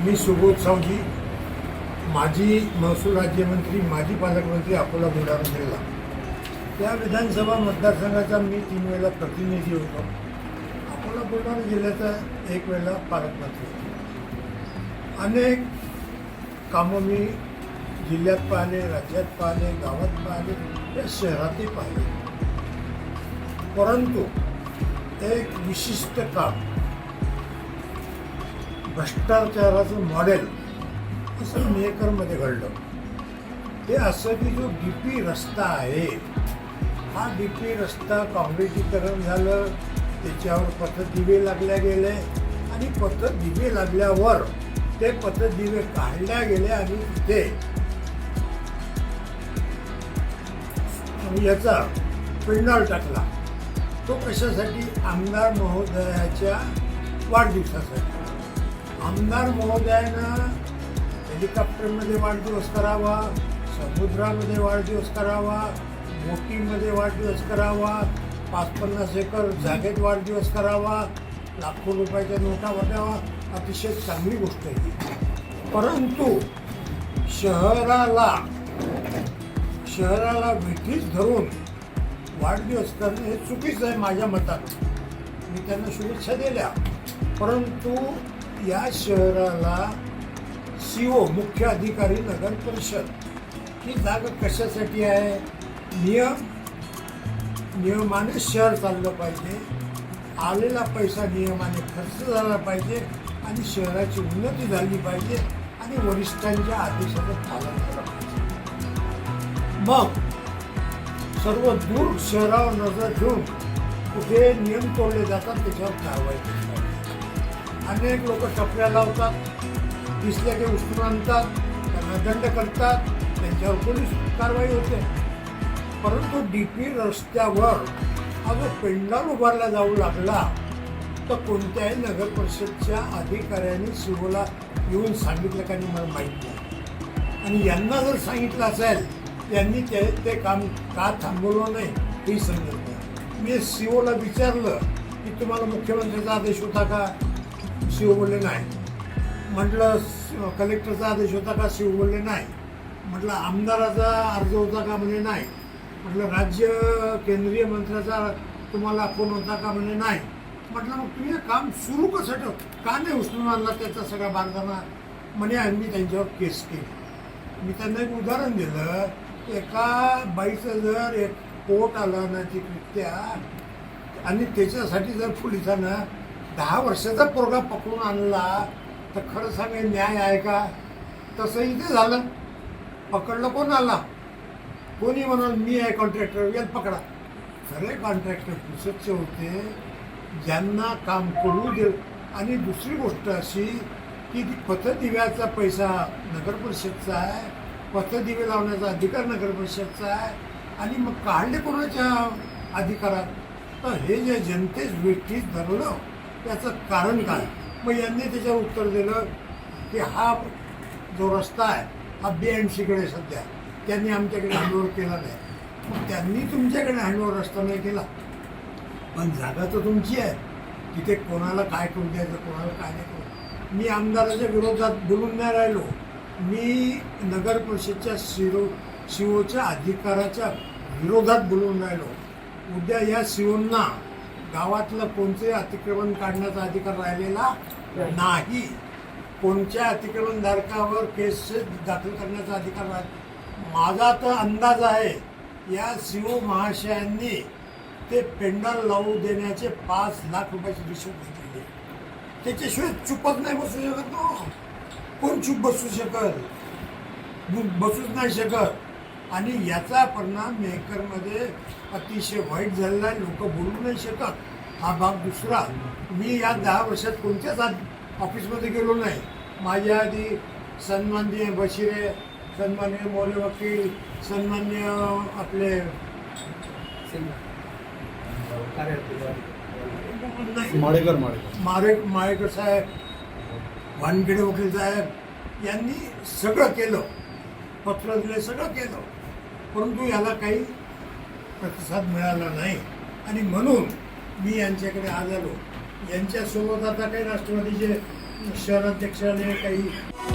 मी सुबोध सावजी, माजी महसूल राज्यमंत्री, माजी पालकमंत्री, अकोला बुलढाणा जिल्हा. त्या विधानसभा मतदारसंघाचा मी 3 वेळा प्रतिनिधी होतो. अकोला बुलढाणा जिल्ह्याचा 1 वेळा पालकमंत्री होतो. अनेक कामं मी जिल्ह्यात पाहिले, राज्यात पाहिले, गावात पाहिले, या शहरातही पाहिले. परंतु एक विशिष्ट काम, भ्रष्टाचाराचं मॉडेल असं मेहकरमध्ये घडलं. ते असं की जो DP रस्ता आहे, हा DP रस्ता काँक्रिटीकरण झालं, त्याच्यावर पथदिवे लागल्या गेले आणि पथदिवे लागल्यावर ते पथदिवे काढल्या गेले आणि तिथे याचा पेंडॉल टाकला. तो कशासाठी? आमदार महोदयाच्या वाढदिवसासाठी. आमदार महोदयानं हेलिकॉप्टरमध्ये वाढदिवस करावा, समुद्रामध्ये वाढदिवस करावा, बोटीमध्ये वाढदिवस करावा, 50-50 एकर जागेत वाढदिवस करावा, लाखो रुपयाच्या नोटा वाटावा, अतिशय चांगली गोष्ट आहे. परंतु शहराला वेठीस धरून वाढदिवस करणं हे चुकीचं आहे माझ्या मतात. मी त्यांना शुभेच्छा दिल्या. परंतु या शहराला CO, मुख्य अधिकारी, नगर परिषद ही जागा कशासाठी आहे? नियमाने शहर चाललं पाहिजे, आलेला पैसा नियमाने खर्च झाला पाहिजे आणि शहराची उन्नती झाली पाहिजे आणि वरिष्ठांच्या आदेशाचं पालन केलं पाहिजे. मग सर्व दूर शहरावर नजर ठेवून कुठे नियम तोडले जातात त्याच्यावर कारवाई केली पाहिजे. अनेक लोक टपऱ्या लावतात, दिसल्या की उचलून आणतात, त्यांना दंड करतात, त्यांच्यावर पोलीस कारवाई होते. परंतु DP रस्त्यावर हा जो पेंडॉल उभारला जाऊ लागला तर कोणत्याही नगर परिषदच्या अधिकाऱ्यांनी COला येऊन सांगितलं का नाही मला माहीत नाही. आणि यांना जर सांगितलं असेल त्यांनी ते काम का थांबवलं नाही हे समजत नाही. मी COला विचारलं की तुम्हाला मुख्यमंत्र्याचा आदेश होता का? CO बोलले नाही. म्हटलं कलेक्टरचा आदेश होता का? CO बोलले नाही. म्हटलं आमदाराचा अर्ज होता का? म्हणे नाही. म्हटलं राज्य केंद्रीय मंत्र्याचा तुम्हाला फोन होता का? म्हणे नाही. म्हटलं मग तुम्ही काम सुरू कसं ठेव, का नाही उचलून आणला त्याचा सगळा बारदाना? म्हणे आम्ही त्यांच्यावर केस केली. मी त्यांना एक उदाहरण दिलं. एका बाईचं जर एक पोट आलं नैतिकरित्या आणि त्याच्यासाठी जर पोलिसांना 10 वर्षाचा पोरगा पकडून आणला तर खरं सांगे न्याय आहे का? तसं इथे झालं. पकडलं कोणाला? कोणी म्हणाल मी आहे कॉन्ट्रॅक्टर, याला पकडा. खरे कॉन्ट्रॅक्टर पुसतचे होते ज्यांना काम करू दे. आणि दुसरी गोष्ट अशी की पथदिव्याचा पैसा नगर परिषदचा आहे, पथदिवे लावण्याचा अधिकार नगर परिषदचा आहे आणि मग काढले कोणाच्या अधिकारात? तर हे जे जनतेस वेठीस धरलं त्याचं कारण काय? मग यांनी त्याच्यावर उत्तर दिलं की हा जो रस्ता आहे हा BMCकडे सध्या, त्यांनी आमच्याकडे हँडओव्हर केला नाही. मग त्यांनी तुमच्याकडे हँडओव्हर रस्ता नाही केला, पण जागा तर तुमची आहे. तिथे कोणाला काय करू द्यायचं, कोणाला काय नाही करू. मी आमदाराच्या विरोधात बोलून नाही राहिलो. मी नगर परिषदच्या COच्या अधिकाराच्या विरोधात बोलून राहिलो. उद्या या COना गावातलं कोणते अतिक्रमण काढण्याचा अधिकार राहिलेला नाही. कोणत्या अतिक्रमणधारकावर केस दाखल करण्याचा अधिकार राहिला. माझा तर अंदाज आहे या CO महाशयांनी ते पेंडॉल लावू देण्याचे 5 लाख रुपयाची रिश्वत घेतलेली. त्याच्याशिवाय चुपच नाही बसू शकत ना. कोण चूप बसू शकत? बसूच नाही शकत. आणि याचा परिणाम मेहकरमध्ये अतिशय वाईट झालेला आहे. लोक बोलू नाही शकत. हा भाग दुसरा. मी या 10 वर्षात कोणत्याच ऑफिसमध्ये गेलो नाही. माझ्या आधी सन्माननीय बशिरे, सन्माननीय मोरे वकील, सन्माननीय आपले माळेकर साहेब, वानखेडे वकील साहेब यांनी सगळं केलं, पत्र दिले, सगळं केलं. परंतु याला काही प्रतिसाद मिळाला नाही. आणि म्हणून मी यांच्याकडे आज आलो. यांच्यासोबत आता काही राष्ट्रवादीचे शहराध्यक्षाने काही